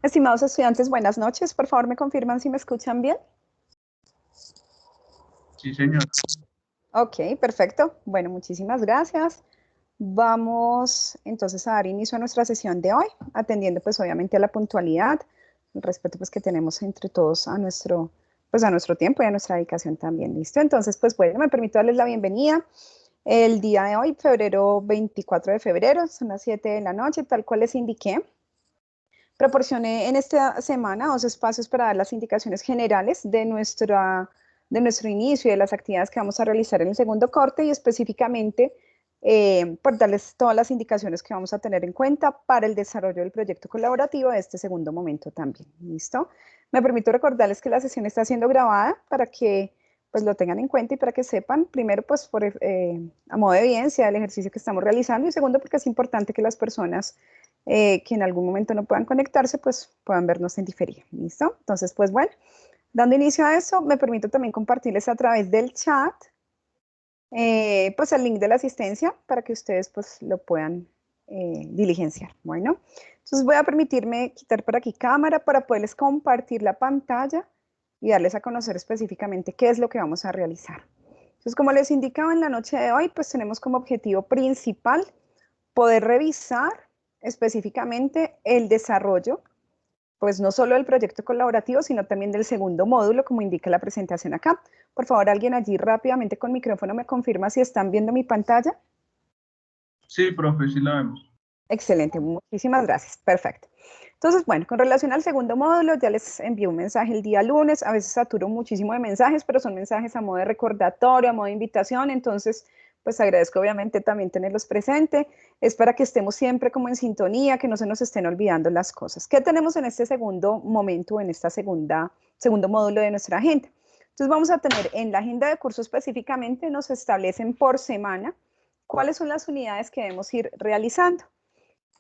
Estimados estudiantes, buenas noches. Por favor, ¿me confirman si me escuchan bien? Sí, señor. Ok, perfecto. Bueno, muchísimas gracias. Vamos entonces a dar inicio a nuestra sesión de hoy, atendiendo pues obviamente a la puntualidad, el respeto pues que tenemos entre todos a nuestro tiempo y a nuestra dedicación también. ¿Listo? Entonces, pues bueno, me permito darles la bienvenida. El día de hoy, 24 de febrero, son las 7 de la noche, tal cual les indiqué. Proporcioné en esta semana 2 espacios para dar las indicaciones generales de nuestro inicio y de las actividades que vamos a realizar en el segundo corte y específicamente por darles todas las indicaciones que vamos a tener en cuenta para el desarrollo del proyecto colaborativo de este segundo momento también. ¿Listo? Me permito recordarles que la sesión está siendo grabada para que pues lo tengan en cuenta y para que sepan, primero pues a modo de evidencia del ejercicio que estamos realizando y segundo porque es importante que las personas que en algún momento no puedan conectarse, pues puedan vernos en diferido. ¿Listo? Entonces, pues bueno, dando inicio a eso, me permito también compartirles a través del chat, pues el link de la asistencia para que ustedes pues lo puedan diligenciar. Bueno, entonces voy a permitirme quitar por aquí cámara para poderles compartir la pantalla y darles a conocer específicamente qué es lo que vamos a realizar. Entonces, como les indicaba en la noche de hoy, pues tenemos como objetivo principal poder revisar específicamente el desarrollo, pues no solo del proyecto colaborativo, sino también del segundo módulo, como indica la presentación acá. Por favor, alguien allí rápidamente con micrófono me confirma si están viendo mi pantalla. Sí, profe, sí la vemos. Excelente, muchísimas gracias, perfecto. Entonces, bueno, con relación al segundo módulo, ya les envié un mensaje el día lunes, a veces saturo muchísimo de mensajes, pero son mensajes a modo de recordatorio, a modo de invitación, entonces, pues agradezco obviamente también tenerlos presente, es para que estemos siempre como en sintonía, que no se nos estén olvidando las cosas. ¿Qué tenemos en este segundo momento, en esta segundo módulo de nuestra agenda? Entonces vamos a tener en la agenda de curso específicamente, nos establecen por semana cuáles son las unidades que debemos ir realizando.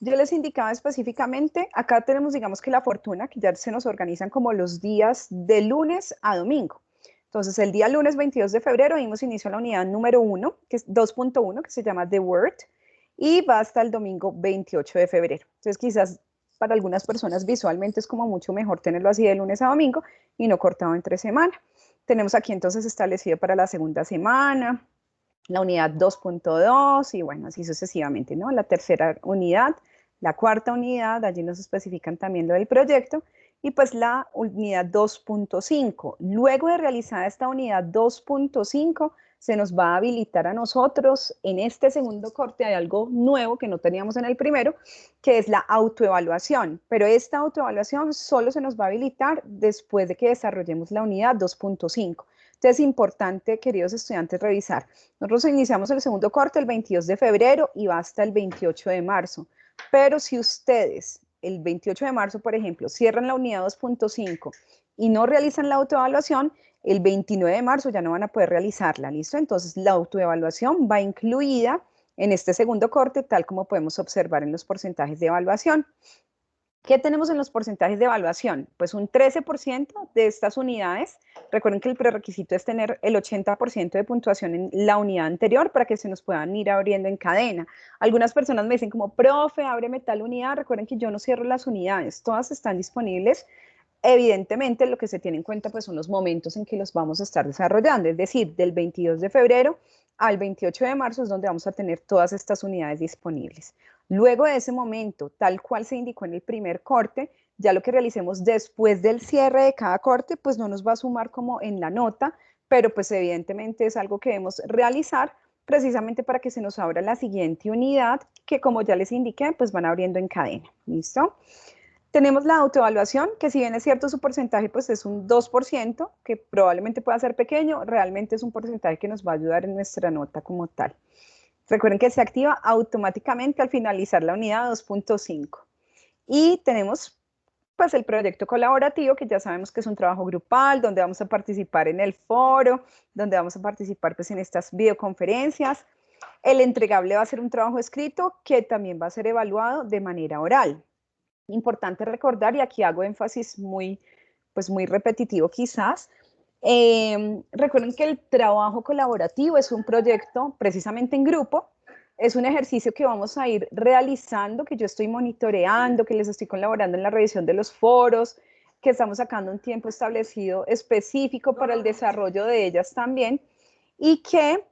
Yo les indicaba específicamente, acá tenemos, digamos que la fortuna, que ya se nos organizan como los días de lunes a domingo. Entonces, el día lunes 22 de febrero dimos inicio a la unidad número 1, que es 2.1, que se llama The Word, y va hasta el domingo 28 de febrero. Entonces, quizás para algunas personas visualmente es como mucho mejor tenerlo así de lunes a domingo y no cortado entre semana. Tenemos aquí entonces establecido para la segunda semana, la unidad 2.2 y bueno, así sucesivamente, ¿no? La tercera unidad, la cuarta unidad, allí nos especifican también lo del proyecto, y pues la unidad 2.5. Luego de realizar esta unidad 2.5, se nos va a habilitar a nosotros en este segundo corte, hay algo nuevo que no teníamos en el primero, que es la autoevaluación, pero esta autoevaluación solo se nos va a habilitar después de que desarrollemos la unidad 2.5. Entonces es importante, queridos estudiantes, revisar. Nosotros iniciamos el segundo corte el 22 de febrero y va hasta el 28 de marzo. Pero si ustedes el 28 de marzo, por ejemplo, cierran la unidad 2.5 y no realizan la autoevaluación, el 29 de marzo ya no van a poder realizarla, ¿listo? Entonces la autoevaluación va incluida en este segundo corte, tal como podemos observar en los porcentajes de evaluación. ¿Qué tenemos en los porcentajes de evaluación? Pues un 13% de estas unidades. Recuerden que el prerequisito es tener el 80% de puntuación en la unidad anterior para que se nos puedan ir abriendo en cadena. Algunas personas me dicen como, profe, ábreme tal unidad. Recuerden que yo no cierro las unidades, todas están disponibles. Evidentemente, lo que se tiene en cuenta pues, son los momentos en que los vamos a estar desarrollando, es decir, del 22 de febrero al 28 de marzo es donde vamos a tener todas estas unidades disponibles. Luego de ese momento, tal cual se indicó en el primer corte, ya lo que realicemos después del cierre de cada corte, pues no nos va a sumar como en la nota, pero pues evidentemente es algo que debemos realizar precisamente para que se nos abra la siguiente unidad, que como ya les indiqué, pues van abriendo en cadena. ¿Listo? Tenemos la autoevaluación, que si bien es cierto su porcentaje, pues es un 2%, que probablemente pueda ser pequeño, realmente es un porcentaje que nos va a ayudar en nuestra nota como tal. Recuerden que se activa automáticamente al finalizar la unidad 2.5. Y tenemos pues el proyecto colaborativo, que ya sabemos que es un trabajo grupal, donde vamos a participar en el foro, donde vamos a participar pues en estas videoconferencias. El entregable va a ser un trabajo escrito que también va a ser evaluado de manera oral. Importante recordar, y aquí hago énfasis pues muy repetitivo quizás, recuerden que el trabajo colaborativo es un proyecto precisamente en grupo, es un ejercicio que vamos a ir realizando, que yo estoy monitoreando, que les estoy colaborando en la revisión de los foros, que estamos sacando un tiempo establecido específico para el desarrollo de ellas también, y que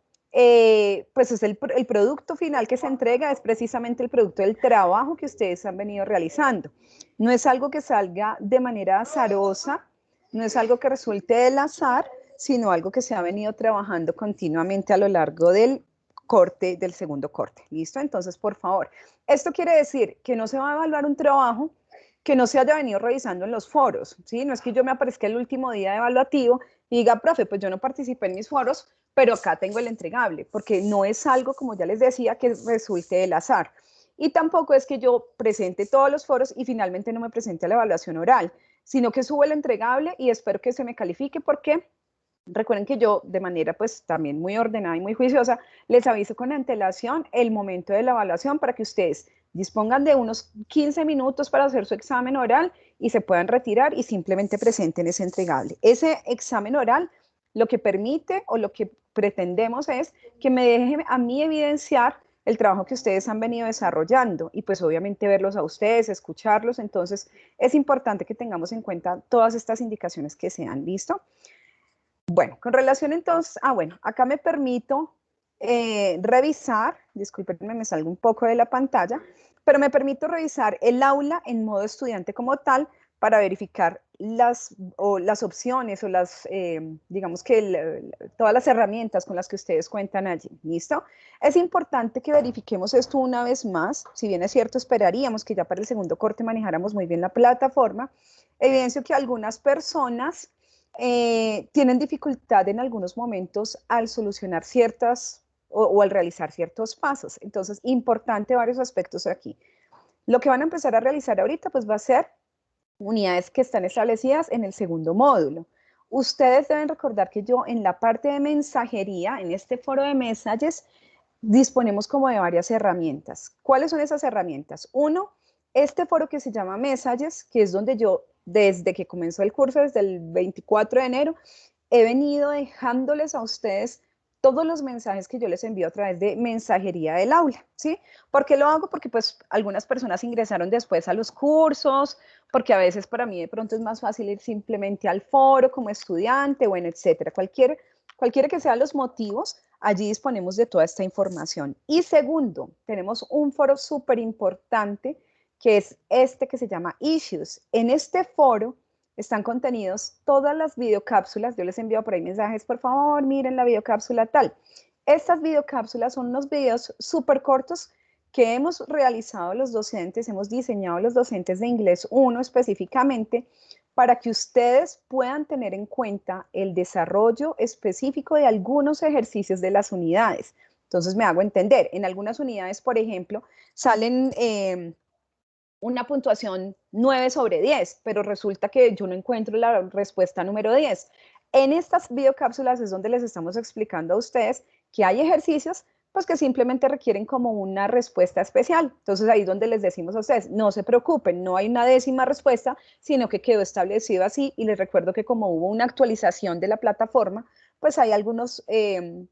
pues es el producto final que se entrega, es precisamente el producto del trabajo que ustedes han venido realizando. No es algo que salga de manera azarosa, no es algo que resulte del azar, sino algo que se ha venido trabajando continuamente a lo largo del corte, del segundo corte. ¿Listo? Entonces, por favor, esto quiere decir que no se va a evaluar un trabajo que no se haya venido revisando en los foros, ¿sí? No es que yo me aparezca el último día evaluativo y diga, profe, pues yo no participé en mis foros, pero acá tengo el entregable, porque no es algo, como ya les decía, que resulte del azar. Y tampoco es que yo presente todos los foros y finalmente no me presente a la evaluación oral, sino que subo el entregable y espero que se me califique porque recuerden que yo de manera pues también muy ordenada y muy juiciosa les aviso con antelación el momento de la evaluación para que ustedes dispongan de unos 15 minutos para hacer su examen oral y se puedan retirar y simplemente presenten ese entregable. Ese examen oral lo que permite o lo que pretendemos es que me dejen a mí evidenciar el trabajo que ustedes han venido desarrollando y pues obviamente verlos a ustedes, escucharlos. Entonces es importante que tengamos en cuenta todas estas indicaciones que se han visto. Bueno, con relación entonces, bueno, acá me permito revisar, discúlpenme, me salgo un poco de la pantalla, pero me permito revisar el aula en modo estudiante como tal para verificar las opciones o digamos que todas las herramientas con las que ustedes cuentan allí, ¿listo? Es importante que verifiquemos esto una vez más, si bien es cierto, esperaríamos que ya para el segundo corte manejáramos muy bien la plataforma, evidencio que algunas personas tienen dificultad en algunos momentos al solucionar ciertas o al realizar ciertos pasos. Entonces, importante varios aspectos aquí. Lo que van a empezar a realizar ahorita, pues va a ser unidades que están establecidas en el segundo módulo. Ustedes deben recordar que yo en la parte de mensajería, en este foro de mensajes, disponemos como de varias herramientas. ¿Cuáles son esas herramientas? Uno, este foro que se llama Messages, que es donde yo, desde que comenzó el curso, desde el 24 de enero, he venido dejándoles a ustedes todos los mensajes que yo les envío a través de mensajería del aula, ¿sí? ¿Por qué lo hago? Porque pues algunas personas ingresaron después a los cursos, porque a veces para mí de pronto es más fácil ir simplemente al foro como estudiante, bueno, etcétera. Cualquiera que sean los motivos, allí disponemos de toda esta información. Y segundo, tenemos un foro súper importante que es este que se llama Issues. En este foro están contenidos todas las videocápsulas. Yo les envío por ahí mensajes, por favor, miren la videocápsula tal. Estas videocápsulas son unos videos súper cortos que hemos realizado los docentes, hemos diseñado los docentes de Inglés 1 específicamente, para que ustedes puedan tener en cuenta el desarrollo específico de algunos ejercicios de las unidades. Entonces me hago entender, en algunas unidades, por ejemplo, salen una puntuación 9 sobre 10, pero resulta que yo no encuentro la respuesta número 10. En estas videocápsulas es donde les estamos explicando a ustedes que hay ejercicios pues que simplemente requieren como una respuesta especial. Entonces ahí es donde les decimos a ustedes, no se preocupen, no hay una décima respuesta, sino que quedó establecido así, y les recuerdo que como hubo una actualización de la plataforma, pues hay algunos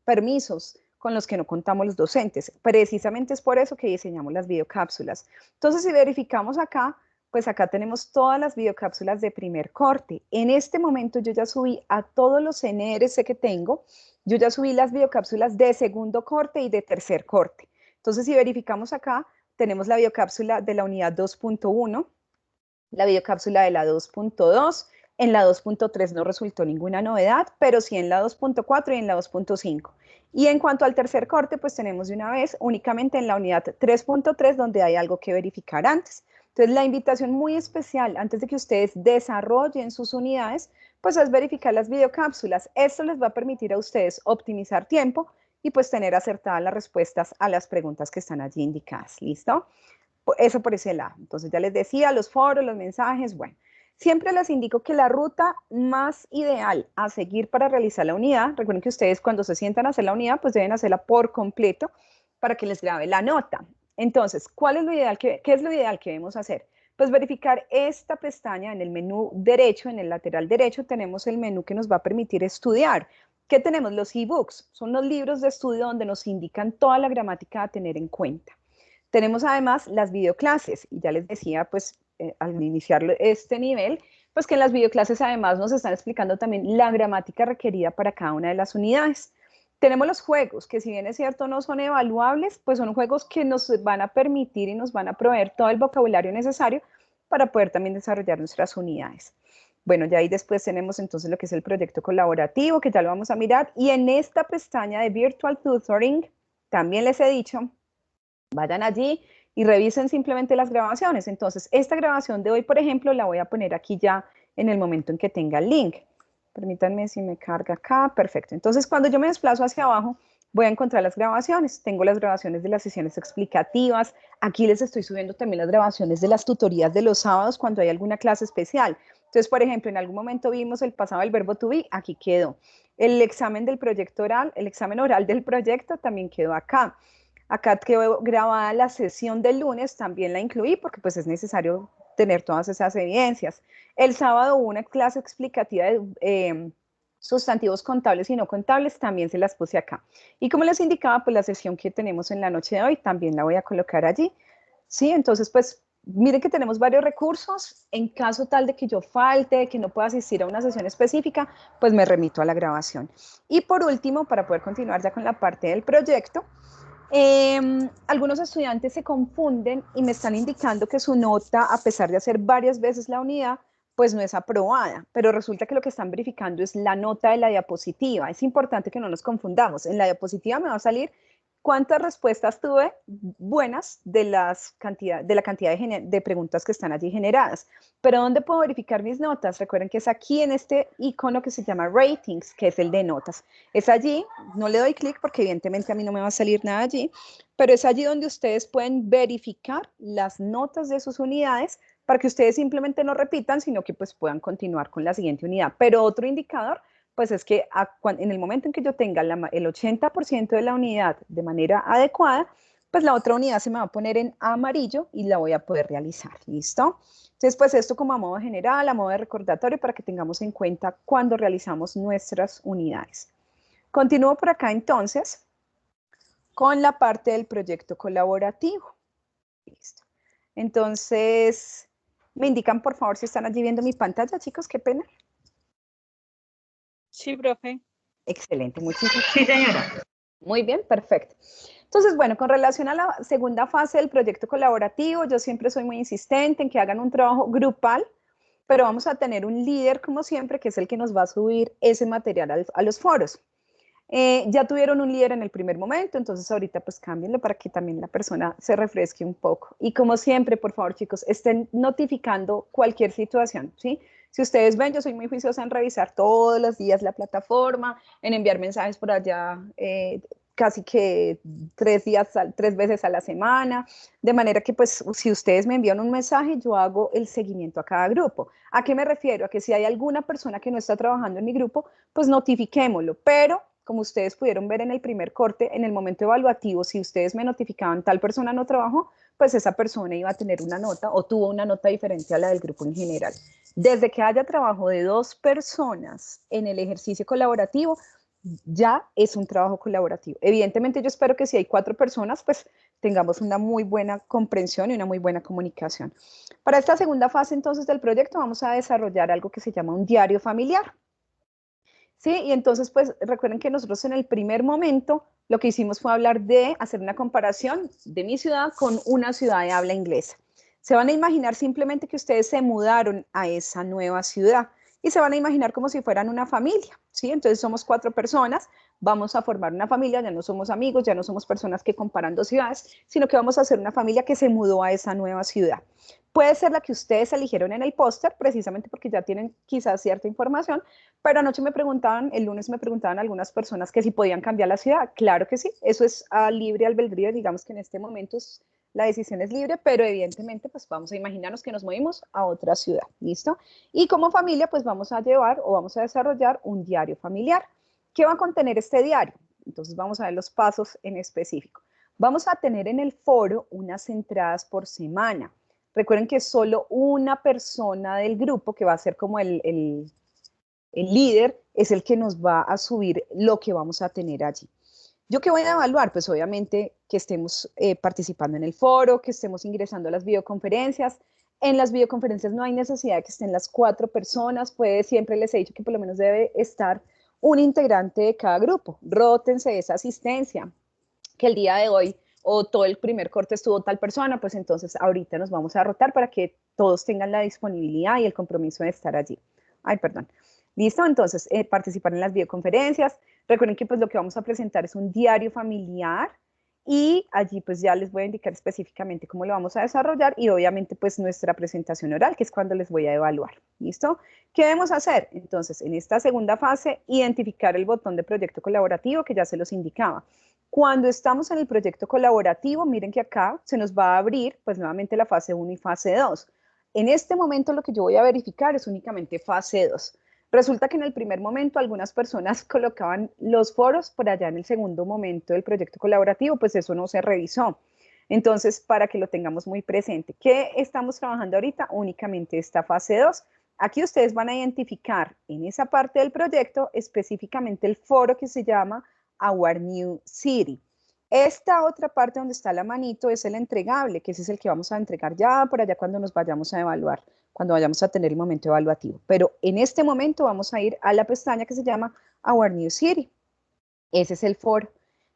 permisos con los que no contamos los docentes. Precisamente es por eso que diseñamos las videocápsulas. Entonces, si verificamos acá, pues acá tenemos todas las videocápsulas de primer corte. En este momento yo ya subí a todos los NRC que tengo, yo ya subí las videocápsulas de segundo corte y de tercer corte. Entonces, si verificamos acá, tenemos la videocápsula de la unidad 2.1, la videocápsula de la 2.2, en la 2.3 no resultó ninguna novedad, pero sí en la 2.4 y en la 2.5. Y en cuanto al tercer corte, pues tenemos de una vez únicamente en la unidad 3.3 donde hay algo que verificar antes. Entonces, la invitación muy especial antes de que ustedes desarrollen sus unidades, pues es verificar las videocápsulas. Esto les va a permitir a ustedes optimizar tiempo y pues tener acertadas las respuestas a las preguntas que están allí indicadas. ¿Listo? Eso por ese lado. Entonces ya les decía, los foros, los mensajes, bueno. Siempre les indico que la ruta más ideal a seguir para realizar la unidad, recuerden que ustedes cuando se sientan a hacer la unidad, pues deben hacerla por completo para que les grabe la nota. Entonces, ¿cuál es lo ideal? ¿Qué es lo ideal que debemos hacer? Pues verificar esta pestaña en el menú derecho, en el lateral derecho, tenemos el menú que nos va a permitir estudiar. ¿Qué tenemos? Los ebooks, son los libros de estudio donde nos indican toda la gramática a tener en cuenta. Tenemos además las videoclases, y ya les decía, pues, al iniciar este nivel, pues que en las videoclases además nos están explicando también la gramática requerida para cada una de las unidades. Tenemos los juegos, que si bien es cierto no son evaluables, pues son juegos que nos van a permitir y nos van a proveer todo el vocabulario necesario para poder también desarrollar nuestras unidades. Bueno, ya ahí después tenemos entonces lo que es el proyecto colaborativo, que ya lo vamos a mirar, y en esta pestaña de Virtual Tutoring, también les he dicho, vayan allí y revisen simplemente las grabaciones. Entonces, esta grabación de hoy, por ejemplo, la voy a poner aquí ya en el momento en que tenga el link. Permítanme si me carga acá, perfecto. Entonces, cuando yo me desplazo hacia abajo, voy a encontrar las grabaciones. Tengo las grabaciones de las sesiones explicativas. Aquí les estoy subiendo también las grabaciones de las tutorías de los sábados cuando hay alguna clase especial. Entonces, por ejemplo, en algún momento vimos el pasado del verbo to be, aquí quedó. El examen del proyecto oral, el examen oral del proyecto también quedó acá. Acá quedó grabada la sesión del lunes, también la incluí porque pues es necesario tener todas esas evidencias. El sábado hubo una clase explicativa de sustantivos contables y no contables, también se las puse acá. Y como les indicaba, pues la sesión que tenemos en la noche de hoy también la voy a colocar allí. ¿Sí? Entonces, pues miren que tenemos varios recursos. En caso tal de que yo falte, de que no pueda asistir a una sesión específica, pues me remito a la grabación. Y por último, para poder continuar ya con la parte del proyecto, algunos estudiantes se confunden y me están indicando que su nota, a pesar de hacer varias veces la unidad, pues no es aprobada, pero resulta que lo que están verificando es la nota de la diapositiva. Es importante que no nos confundamos. En la diapositiva me va a salir cuántas respuestas tuve buenas de la cantidad de preguntas que están allí generadas. Pero ¿dónde puedo verificar mis notas? Recuerden que es aquí en este icono que se llama Ratings, que es el de notas. Es allí, no le doy clic porque evidentemente a mí no me va a salir nada allí, pero es allí donde ustedes pueden verificar las notas de sus unidades para que ustedes simplemente no repitan, sino que pues puedan continuar con la siguiente unidad. Pero otro indicador pues es que en el momento en que yo tenga el 80% de la unidad de manera adecuada, pues la otra unidad se me va a poner en amarillo y la voy a poder realizar, ¿listo? Entonces, pues esto como a modo general, a modo de recordatorio, para que tengamos en cuenta cuando realizamos nuestras unidades. Continúo por acá entonces con la parte del proyecto colaborativo. Listo. Entonces, me indican por favor si están allí viendo mi pantalla, chicos, qué pena. Sí, profe. Excelente, muchísimas Sí, señora. Muy bien, perfecto. Entonces, bueno, con relación a la segunda fase del proyecto colaborativo, yo siempre soy muy insistente en que hagan un trabajo grupal, pero vamos a tener un líder, como siempre, que es el que nos va a subir ese material a los foros. Ya tuvieron un líder en el primer momento, entonces ahorita pues cámbienlo para que también la persona se refresque un poco. Y como siempre, por favor, chicos, estén notificando cualquier situación, ¿sí? Si ustedes ven, yo soy muy juiciosa en revisar todos los días la plataforma, en enviar mensajes por allá casi que 3 veces a la semana, de manera que pues si ustedes me envían un mensaje, yo hago el seguimiento a cada grupo. ¿A qué me refiero? A que si hay alguna persona que no está trabajando en mi grupo, pues notifiquémoslo, pero como ustedes pudieron ver en el primer corte, en el momento evaluativo, si ustedes me notificaban tal persona no trabajó, pues esa persona iba a tener una nota o tuvo una nota diferente a la del grupo en general. Desde que haya trabajo de 2 personas en el ejercicio colaborativo, ya es un trabajo colaborativo. Evidentemente yo espero que si hay 4 personas, pues tengamos una muy buena comprensión y una muy buena comunicación. Para esta segunda fase entonces del proyecto vamos a desarrollar algo que se llama un diario familiar. ¿Sí? Y entonces, pues recuerden que nosotros en el primer momento lo que hicimos fue hablar de hacer una comparación de mi ciudad con una ciudad de habla inglesa. Se van a imaginar simplemente que ustedes se mudaron a esa nueva ciudad y se van a imaginar como si fueran una familia, ¿sí? Entonces somos 4 personas, vamos a formar una familia, ya no somos amigos, ya no somos personas que comparan 2 ciudades, sino que vamos a hacer una familia que se mudó a esa nueva ciudad. Puede ser la que ustedes eligieron en el póster, precisamente porque ya tienen quizás cierta información, pero anoche me preguntaban, el lunes me preguntaban algunas personas que si podían cambiar la ciudad. Claro que sí, eso es a libre albedrío, digamos que en este momento la decisión es libre, pero evidentemente pues vamos a imaginarnos que nos movimos a otra ciudad, ¿listo? Y como familia pues vamos a llevar o vamos a desarrollar un diario familiar. ¿Qué va a contener este diario? Entonces vamos a ver los pasos en específico. Vamos a tener en el foro unas entradas por semana. Recuerden que es solo una persona del grupo que va a ser como el líder, es el que nos va a subir lo que vamos a tener allí. ¿Yo qué voy a evaluar? Pues obviamente que estemos participando en el foro, que estemos ingresando a las videoconferencias. En las videoconferencias no hay necesidad de que estén las 4 personas, siempre les he dicho que por lo menos debe estar un integrante de cada grupo. Rótense esa asistencia, que el día de hoy o todo el primer corte estuvo tal persona, pues entonces ahorita nos vamos a rotar para que todos tengan la disponibilidad y el compromiso de estar allí. Ay, perdón. ¿Listo? Entonces, participar en las videoconferencias. Recuerden que pues lo que vamos a presentar es un diario familiar y allí pues ya les voy a indicar específicamente cómo lo vamos a desarrollar y obviamente pues nuestra presentación oral, que es cuando les voy a evaluar. ¿Listo? ¿Qué debemos hacer? Entonces, en esta segunda fase, identificar el botón de proyecto colaborativo que ya se los indicaba. Cuando estamos en el proyecto colaborativo, miren que acá se nos va a abrir pues nuevamente la fase 1 y fase 2. En este momento lo que yo voy a verificar es únicamente fase 2. Resulta que en el primer momento algunas personas colocaban los foros por allá en el segundo momento del proyecto colaborativo, pues eso no se revisó. Entonces, para que lo tengamos muy presente, ¿qué estamos trabajando ahorita? Únicamente esta fase 2. Aquí ustedes van a identificar en esa parte del proyecto específicamente el foro que se llama Our New City. Esta otra parte donde está la manito es el entregable, que ese es el que vamos a entregar ya por allá cuando nos vayamos a evaluar, cuando vayamos a tener el momento evaluativo. Pero en este momento vamos a ir a la pestaña que se llama Our New City. Ese es el foro.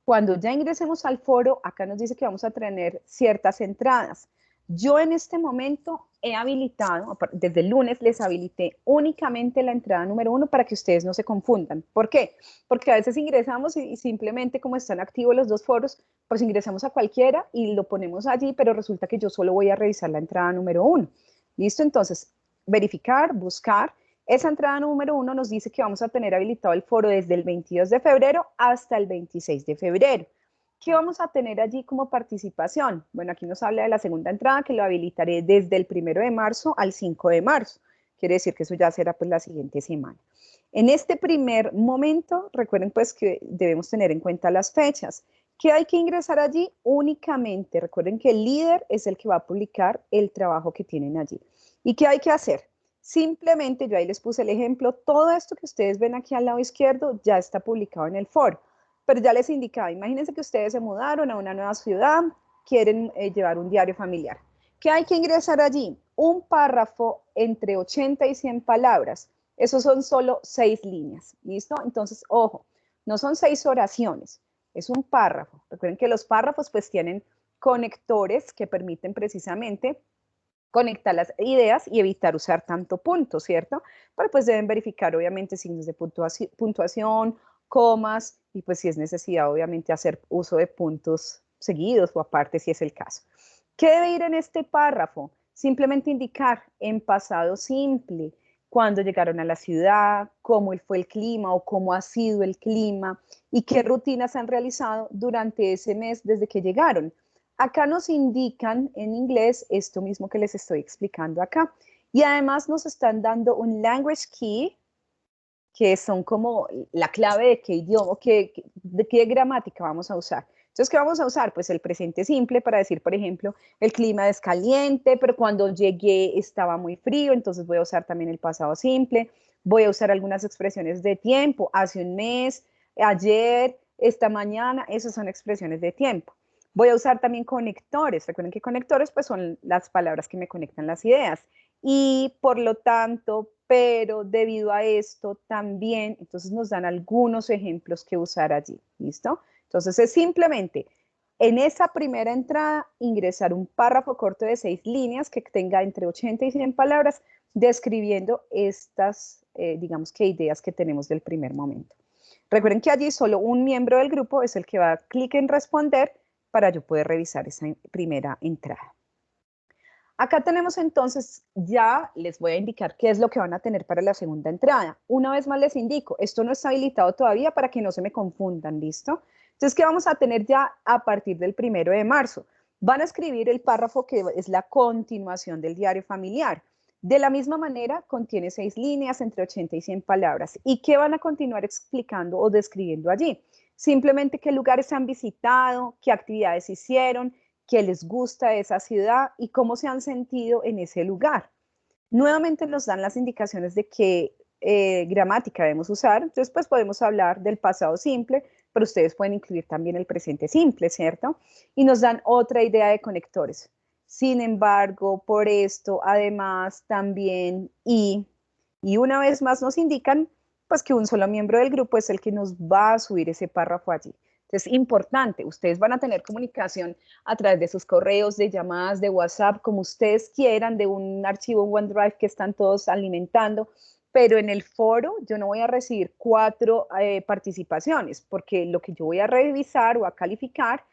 Cuando ya ingresemos al foro, acá nos dice que vamos a tener ciertas entradas. Yo en este momento he habilitado, desde el lunes les habilité únicamente la entrada número 1 para que ustedes no se confundan. ¿Por qué? Porque a veces ingresamos y simplemente como están activos los dos foros, pues ingresamos a cualquiera y lo ponemos allí, pero resulta que yo solo voy a revisar la entrada número 1. ¿Listo? Entonces, verificar, buscar. Esa entrada número 1 nos dice que vamos a tener habilitado el foro desde el 22 de febrero hasta el 26 de febrero. ¿Qué vamos a tener allí como participación? Bueno, aquí nos habla de la segunda entrada que lo habilitaré desde el 1 de marzo al 5 de marzo. Quiere decir que eso ya será pues la siguiente semana. En este primer momento, recuerden pues que debemos tener en cuenta las fechas. ¿Qué hay que ingresar allí? Únicamente, recuerden que el líder es el que va a publicar el trabajo que tienen allí. ¿Y qué hay que hacer? Simplemente, yo ahí les puse el ejemplo, todo esto que ustedes ven aquí al lado izquierdo ya está publicado en el foro. Pero ya les indicaba, imagínense que ustedes se mudaron a una nueva ciudad, quieren llevar un diario familiar. ¿Qué hay que ingresar allí? Un párrafo entre 80 y 100 palabras. Esos son solo 6 líneas, ¿listo? Entonces, ojo, no son 6 oraciones, es un párrafo. Recuerden que los párrafos pues tienen conectores que permiten precisamente conectar las ideas y evitar usar tanto punto, ¿cierto? Pero pues deben verificar obviamente signos de puntuación, comas y pues si es necesidad obviamente hacer uso de puntos seguidos o aparte si es el caso. ¿Qué debe ir en este párrafo? Simplemente indicar en pasado simple cuándo llegaron a la ciudad, cómo fue el clima o cómo ha sido el clima y qué rutinas han realizado durante ese mes desde que llegaron. Acá nos indican en inglés esto mismo que les estoy explicando acá. Y además nos están dando un language key, que son como la clave de qué idioma, de qué gramática vamos a usar. Entonces, ¿qué vamos a usar? Pues el presente simple para decir, por ejemplo, el clima es caliente, pero cuando llegué estaba muy frío, entonces voy a usar también el pasado simple. Voy a usar algunas expresiones de tiempo, hace un mes, ayer, esta mañana, esas son expresiones de tiempo. Voy a usar también conectores. Recuerden que conectores pues son las palabras que me conectan las ideas. Y por lo tanto, pero debido a esto también, entonces nos dan algunos ejemplos que usar allí. ¿Listo? Entonces es simplemente en esa primera entrada ingresar un párrafo corto de 6 líneas que tenga entre 80 y 100 palabras describiendo estas, digamos que ideas que tenemos del primer momento. Recuerden que allí solo un miembro del grupo es el que va a dar clic en responder para yo poder revisar esa primera entrada. Acá tenemos entonces, ya les voy a indicar qué es lo que van a tener para la segunda entrada. Una vez más les indico, esto no está habilitado todavía para que no se me confundan, ¿listo? Entonces, ¿qué vamos a tener ya a partir del 1 de marzo? Van a escribir el párrafo que es la continuación del diario familiar. De la misma manera, contiene 6 líneas entre 80 y 100 palabras. ¿Y qué van a continuar explicando o describiendo allí? Simplemente qué lugares han visitado, qué actividades hicieron, qué les gusta de esa ciudad y cómo se han sentido en ese lugar. Nuevamente nos dan las indicaciones de qué gramática debemos usar. Entonces, pues podemos hablar del pasado simple, pero ustedes pueden incluir también el presente simple, ¿cierto? Y nos dan otra idea de conectores. Sin embargo, por esto, además, también, y una vez más nos indican, pues que un solo miembro del grupo es el que nos va a subir ese párrafo allí. Entonces, importante, ustedes van a tener comunicación a través de sus correos, de llamadas, de WhatsApp, como ustedes quieran, de un archivo en OneDrive que están todos alimentando, pero en el foro yo no voy a recibir 4 participaciones, porque lo que yo voy a revisar o a calificar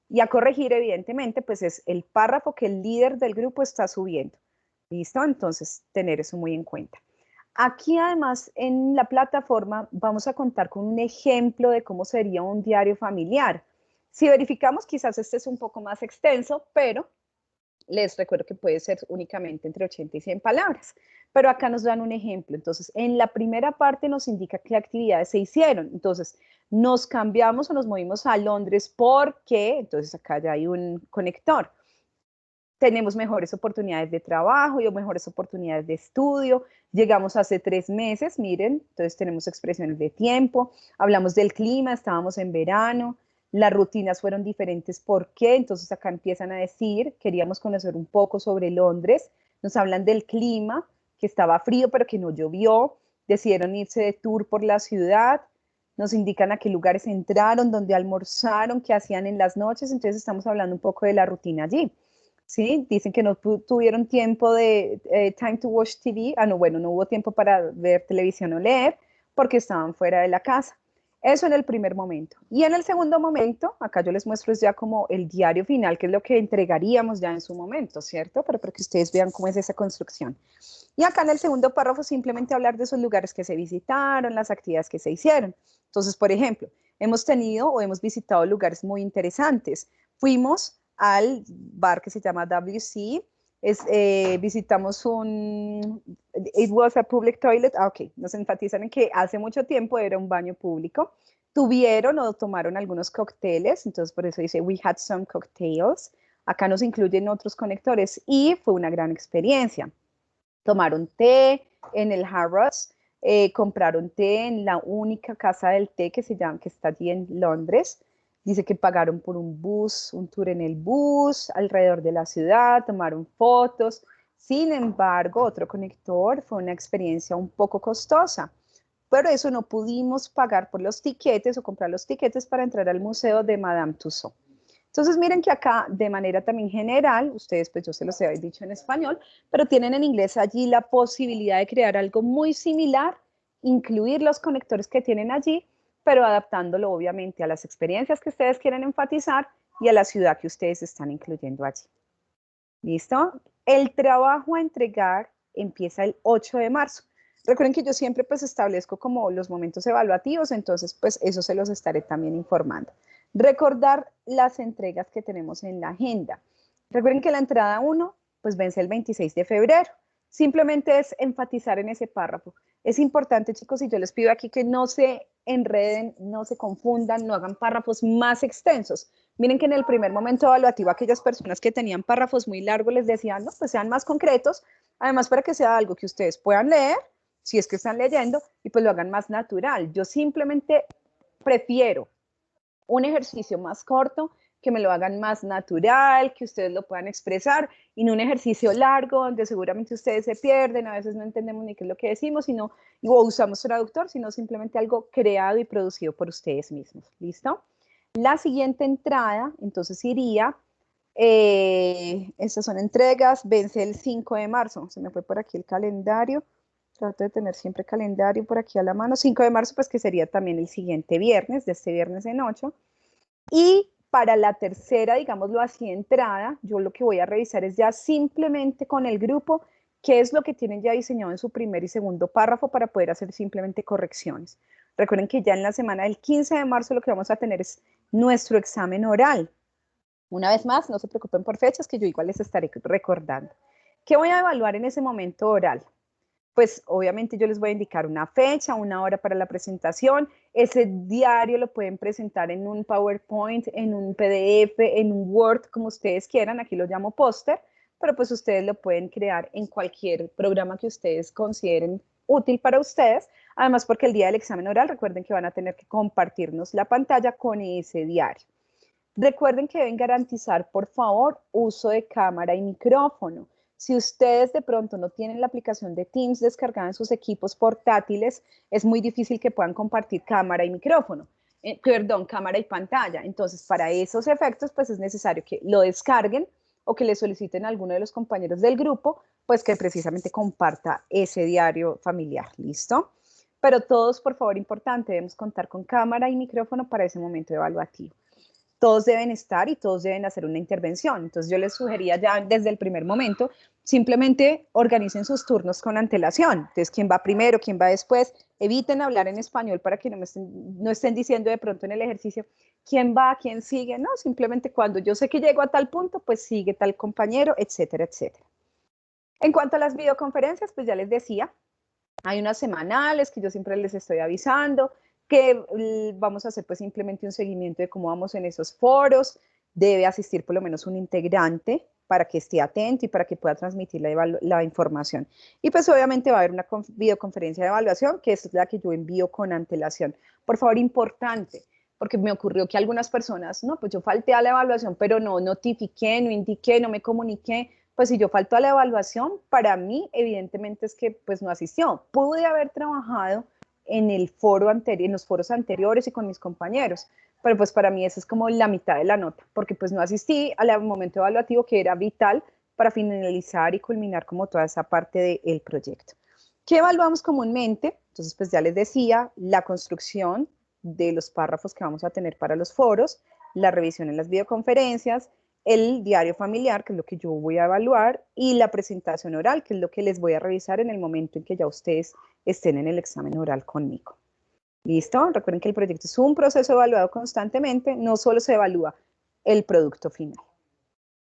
y a corregir, evidentemente, pues es el párrafo que el líder del grupo está subiendo. ¿Listo? Entonces, tener eso muy en cuenta. Aquí además en la plataforma vamos a contar con un ejemplo de cómo sería un diario familiar. Si verificamos, quizás este es un poco más extenso, pero les recuerdo que puede ser únicamente entre 80 y 100 palabras. Pero acá nos dan un ejemplo. Entonces, en la primera parte nos indica qué actividades se hicieron. Entonces, nos cambiamos o nos movimos a Londres porque, entonces acá ya hay un conector. Tenemos mejores oportunidades de trabajo y mejores oportunidades de estudio. Llegamos hace 3 meses, miren, entonces tenemos expresiones de tiempo, hablamos del clima, estábamos en verano, las rutinas fueron diferentes, ¿por qué? Entonces acá empiezan a decir, queríamos conocer un poco sobre Londres, nos hablan del clima, que estaba frío pero que no llovió, decidieron irse de tour por la ciudad, nos indican a qué lugares entraron, dónde almorzaron, qué hacían en las noches, entonces estamos hablando un poco de la rutina allí. ¿Sí? Dicen que no tuvieron tiempo de time to watch TV. No, bueno, no hubo tiempo para ver televisión o leer porque estaban fuera de la casa. Eso en el primer momento. Y en el segundo momento, acá yo les muestro es ya como el diario final, que es lo que entregaríamos ya en su momento, ¿cierto? Pero para que ustedes vean cómo es esa construcción. Y acá en el segundo párrafo simplemente hablar de esos lugares que se visitaron, las actividades que se hicieron. Entonces, por ejemplo, hemos tenido o hemos visitado lugares muy interesantes. Fuimos al bar que se llama WC, visitamos it was a public toilet, ok, nos enfatizan en que hace mucho tiempo era un baño público, tuvieron o tomaron algunos cócteles, entonces por eso dice we had some cocktails, acá nos incluyen otros conectores y fue una gran experiencia. Tomaron té en el Harrods, compraron té en la única casa del té que se llama, que está allí en Londres. Dice que pagaron por un bus, un tour en el bus, alrededor de la ciudad, tomaron fotos. Sin embargo, otro conector fue una experiencia un poco costosa. Pero eso no pudimos pagar por los tiquetes o comprar los tiquetes para entrar al museo de Madame Tussauds. Entonces miren que acá de manera también general, ustedes pues yo se los he dicho en español, pero tienen en inglés allí la posibilidad de crear algo muy similar, incluir los conectores que tienen allí, pero adaptándolo obviamente a las experiencias que ustedes quieren enfatizar y a la ciudad que ustedes están incluyendo allí. ¿Listo? El trabajo a entregar empieza el 8 de marzo. Recuerden que yo siempre pues establezco como los momentos evaluativos, entonces pues eso se los estaré también informando. Recordar las entregas que tenemos en la agenda. Recuerden que la entrada 1 pues vence el 26 de febrero. Simplemente es enfatizar en ese párrafo. Es importante, chicos, y yo les pido aquí que no se enreden, no se confundan, no hagan párrafos más extensos. Miren que en el primer momento evaluativo aquellas personas que tenían párrafos muy largos les decían, no, pues sean más concretos, además para que sea algo que ustedes puedan leer, si es que están leyendo, y pues lo hagan más natural. Yo simplemente prefiero un ejercicio más corto, que me lo hagan más natural, que ustedes lo puedan expresar, y no un ejercicio largo donde seguramente ustedes se pierden, a veces no entendemos ni qué es lo que decimos, sino, o usamos traductor, sino simplemente algo creado y producido por ustedes mismos. ¿Listo? La siguiente entrada, entonces iría, estas son entregas, vence el 5 de marzo, se me fue por aquí el calendario, trato de tener siempre calendario por aquí a la mano, 5 de marzo pues que sería también el siguiente viernes, de este viernes en 8, y para la tercera, digámoslo así, entrada, yo lo que voy a revisar es ya simplemente con el grupo qué es lo que tienen ya diseñado en su primer y segundo párrafo para poder hacer simplemente correcciones. Recuerden que ya en la semana del 15 de marzo lo que vamos a tener es nuestro examen oral. Una vez más, no se preocupen por fechas, que yo igual les estaré recordando. ¿Qué voy a evaluar en ese momento oral? Pues obviamente yo les voy a indicar una fecha, una hora para la presentación. Ese diario lo pueden presentar en un PowerPoint, en un PDF, en un Word, como ustedes quieran. Aquí lo llamo póster, pero pues ustedes lo pueden crear en cualquier programa que ustedes consideren útil para ustedes, además porque el día del examen oral recuerden que van a tener que compartirnos la pantalla con ese diario. Recuerden que deben garantizar, por favor, uso de cámara y micrófono. Si ustedes de pronto no tienen la aplicación de Teams descargada en sus equipos portátiles, es muy difícil que puedan compartir cámara y micrófono. Perdón, cámara y pantalla. Entonces, para esos efectos, pues es necesario que lo descarguen o que le soliciten a alguno de los compañeros del grupo, pues que precisamente comparta ese diario familiar. ¿Listo? Pero todos, por favor, importante, debemos contar con cámara y micrófono para ese momento evaluativo. Todos deben estar y todos deben hacer una intervención. Entonces yo les sugería ya desde el primer momento, simplemente organicen sus turnos con antelación. Entonces, quién va primero, quién va después, eviten hablar en español para que no estén diciendo de pronto en el ejercicio quién va, quién sigue, no, simplemente cuando yo sé que llego a tal punto, pues sigue tal compañero, etcétera, etcétera. En cuanto a las videoconferencias, pues ya les decía, hay unas semanales que yo siempre les estoy avisando, que vamos a hacer pues simplemente un seguimiento de cómo vamos en esos foros, debe asistir por lo menos un integrante para que esté atento y para que pueda transmitir la información. Y pues obviamente va a haber una videoconferencia de evaluación, que es la que yo envío con antelación. Por favor, importante, porque me ocurrió que algunas personas, no, pues yo falté a la evaluación, pero no notifiqué, no indiqué, no me comuniqué. Pues si yo falto a la evaluación, para mí evidentemente es que pues no asistió. Pude haber trabajado en el foro anterior, en los foros anteriores y con mis compañeros, pero pues para mí eso es como la mitad de la nota, porque pues no asistí al momento evaluativo que era vital para finalizar y culminar como toda esa parte del proyecto. ¿Qué evaluamos comúnmente? Entonces pues ya les decía, la construcción de los párrafos que vamos a tener para los foros, la revisión en las videoconferencias, el diario familiar, que es lo que yo voy a evaluar, y la presentación oral, que es lo que les voy a revisar en el momento en que ya ustedes estén en el examen oral conmigo. ¿Listo? Recuerden que el proyecto es un proceso evaluado constantemente, no solo se evalúa el producto final.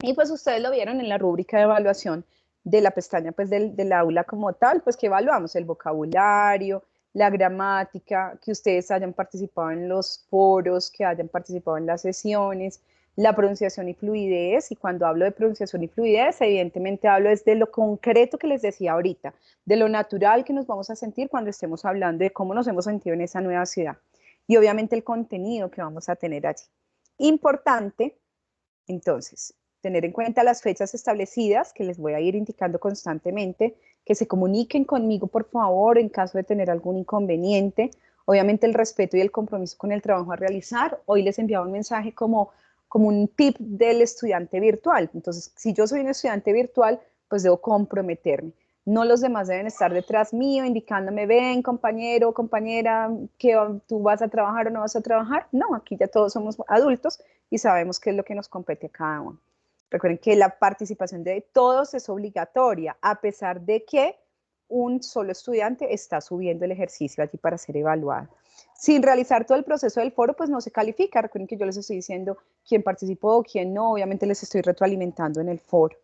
Y pues ustedes lo vieron en la rúbrica de evaluación de la pestaña pues del aula como tal, pues que evaluamos el vocabulario, la gramática, que ustedes hayan participado en los foros, que hayan participado en las sesiones, la pronunciación y fluidez. Y cuando hablo de pronunciación y fluidez, evidentemente hablo desde lo concreto que les decía ahorita, de lo natural que nos vamos a sentir cuando estemos hablando de cómo nos hemos sentido en esa nueva ciudad. Y obviamente el contenido que vamos a tener allí. Importante, entonces, tener en cuenta las fechas establecidas, que les voy a ir indicando constantemente, que se comuniquen conmigo, por favor, en caso de tener algún inconveniente. Obviamente el respeto y el compromiso con el trabajo a realizar. Hoy les enviaba un mensaje como un tip del estudiante virtual. Entonces, si yo soy un estudiante virtual, pues debo comprometerme. No los demás deben estar detrás mío, indicándome, ven, compañero, compañera, que tú vas a trabajar o no vas a trabajar. No, aquí ya todos somos adultos y sabemos qué es lo que nos compete a cada uno. Recuerden que la participación de todos es obligatoria, a pesar de que un solo estudiante está subiendo el ejercicio allí para ser evaluado. Sin realizar todo el proceso del foro, pues no se califica. Recuerden que yo les estoy diciendo quién participó, quién no. Obviamente les estoy retroalimentando en el foro.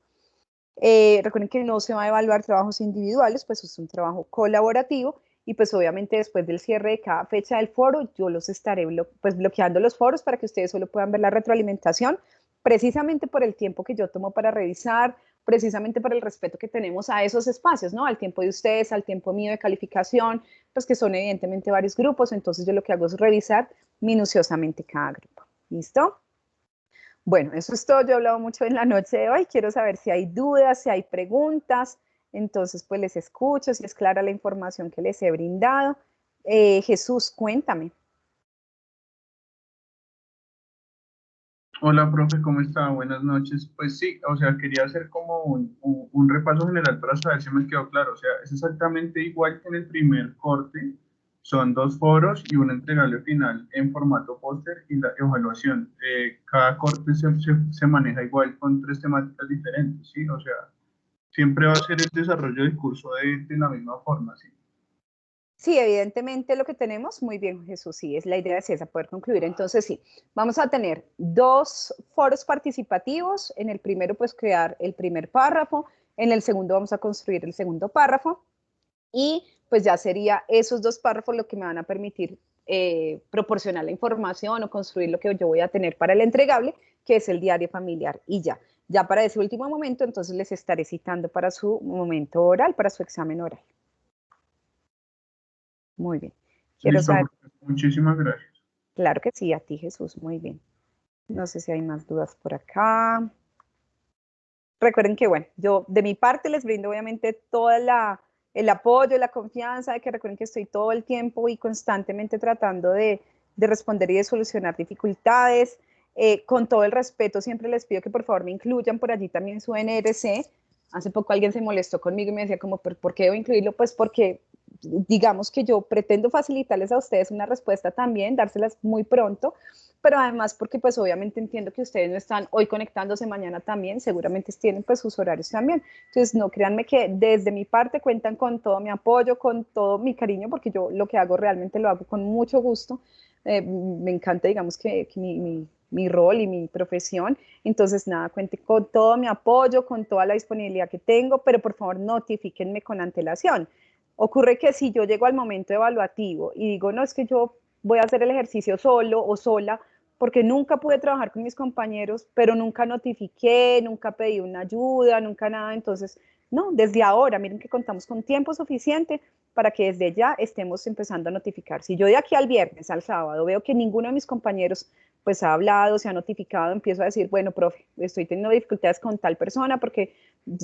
Recuerden que no se va a evaluar trabajos individuales, pues es un trabajo colaborativo y pues obviamente después del cierre de cada fecha del foro, yo los estaré pues bloqueando los foros para que ustedes solo puedan ver la retroalimentación, precisamente por el tiempo que yo tomo para revisar, precisamente por el respeto que tenemos a esos espacios, ¿no? Al tiempo de ustedes, al tiempo mío de calificación, pues que son evidentemente varios grupos, entonces yo lo que hago es revisar minuciosamente cada grupo. ¿Listo? Bueno, eso es todo. Yo he hablado mucho en la noche de hoy. Quiero saber si hay dudas, si hay preguntas. Entonces, pues les escucho, si es clara la información que les he brindado. Jesús, cuéntame. Hola, profe, ¿cómo está? Buenas noches. Pues sí, o sea, quería hacer como un repaso general para saber si me quedó claro. O sea, es exactamente igual que en el primer corte. Son dos foros y un entregable final en formato póster y la evaluación. Cada corte se maneja igual con tres temáticas diferentes, ¿sí? O sea, siempre va a ser el desarrollo del curso de la misma forma, ¿sí? Sí, evidentemente lo que tenemos, muy bien, Jesús, sí, es la idea es esa, poder concluir. Entonces, sí, vamos a tener dos foros participativos. En el primero, pues crear el primer párrafo. En el segundo vamos a construir el segundo párrafo. Y pues ya sería esos dos párrafos lo que me van a permitir proporcionar la información o construir lo que yo voy a tener para el entregable, que es el diario familiar. Y ya, ya para ese último momento, entonces les estaré citando para su momento oral, para su examen oral. Muy bien. Quiero Listo, saber, muchísimas gracias. claro que sí, a ti Jesús, muy bien. No sé si hay más dudas por acá. Recuerden que, bueno, yo de mi parte les brindo obviamente el apoyo, la confianza, de que recuerden que estoy todo el tiempo y constantemente tratando de responder y de solucionar dificultades. Con todo el respeto, siempre les pido que por favor me incluyan por allí también su NRC. Hace poco alguien se molestó conmigo y me decía como, ¿por qué debo incluirlo? Pues porque digamos que yo pretendo facilitarles a ustedes una respuesta también, dárselas muy pronto, pero además porque pues obviamente entiendo que ustedes no están hoy conectándose, mañana también, seguramente tienen pues sus horarios también. Entonces no créanme que desde mi parte cuentan con todo mi apoyo, con todo mi cariño, porque yo lo que hago realmente lo hago con mucho gusto. Me encanta, digamos, que mi rol y mi profesión. Entonces, nada, cuente con todo mi apoyo, con toda la disponibilidad que tengo, pero por favor notifíquenme con antelación. Ocurre que si yo llego al momento evaluativo y digo, no, es que yo voy a hacer el ejercicio solo o sola, porque nunca pude trabajar con mis compañeros, pero nunca notifiqué, nunca pedí una ayuda, nunca nada. Entonces, no, desde ahora, miren que contamos con tiempo suficiente para que desde ya estemos empezando a notificar. Si yo de aquí al viernes, al sábado, veo que ninguno de mis compañeros pues ha hablado, se ha notificado, empiezo a decir, bueno, profe, estoy teniendo dificultades con tal persona porque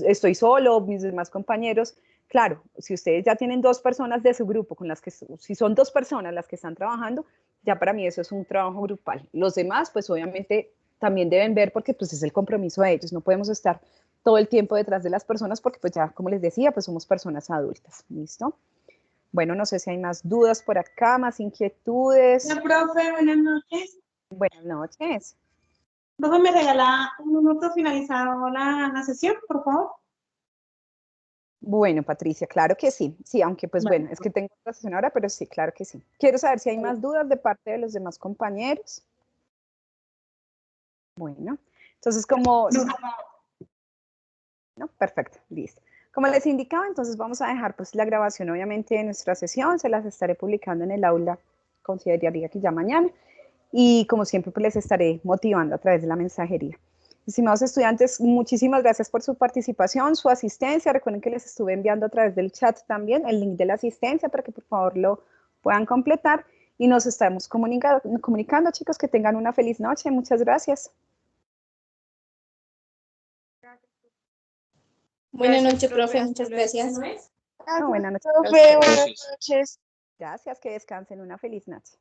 estoy solo, mis demás compañeros. Claro, si ustedes ya tienen 2 personas de su grupo con las que, si son 2 personas las que están trabajando, ya para mí eso es un trabajo grupal. Los demás, pues obviamente también deben ver porque pues es el compromiso de ellos. No podemos estar todo el tiempo detrás de las personas porque pues ya, como les decía, pues somos personas adultas. ¿Listo? Bueno, no sé si hay más dudas por acá, más inquietudes. Hola, profe, buenas noches. Buenas noches. Profe, ¿me regala un minuto finalizado la sesión, por favor? Bueno, Patricia, claro que sí. Sí, aunque pues Vale. bueno, es que tengo otra sesión ahora, pero sí, claro que sí. Quiero saber si hay más dudas de parte de los demás compañeros. Bueno, entonces como... No, perfecto, listo. Como les indicaba, entonces vamos a dejar pues la grabación obviamente de nuestra sesión, se las estaré publicando en el aula, consideraría que ya mañana, y como siempre pues les estaré motivando a través de la mensajería. Estimados estudiantes, muchísimas gracias por su participación, su asistencia. Recuerden que les estuve enviando a través del chat también el link de la asistencia para que por favor lo puedan completar y nos estamos comunicando, chicos, que tengan una feliz noche. Muchas gracias. Buenas noches, profe. Muchas gracias. Buenas noches. Profe, buenas noches. Gracias, que descansen. Una feliz noche.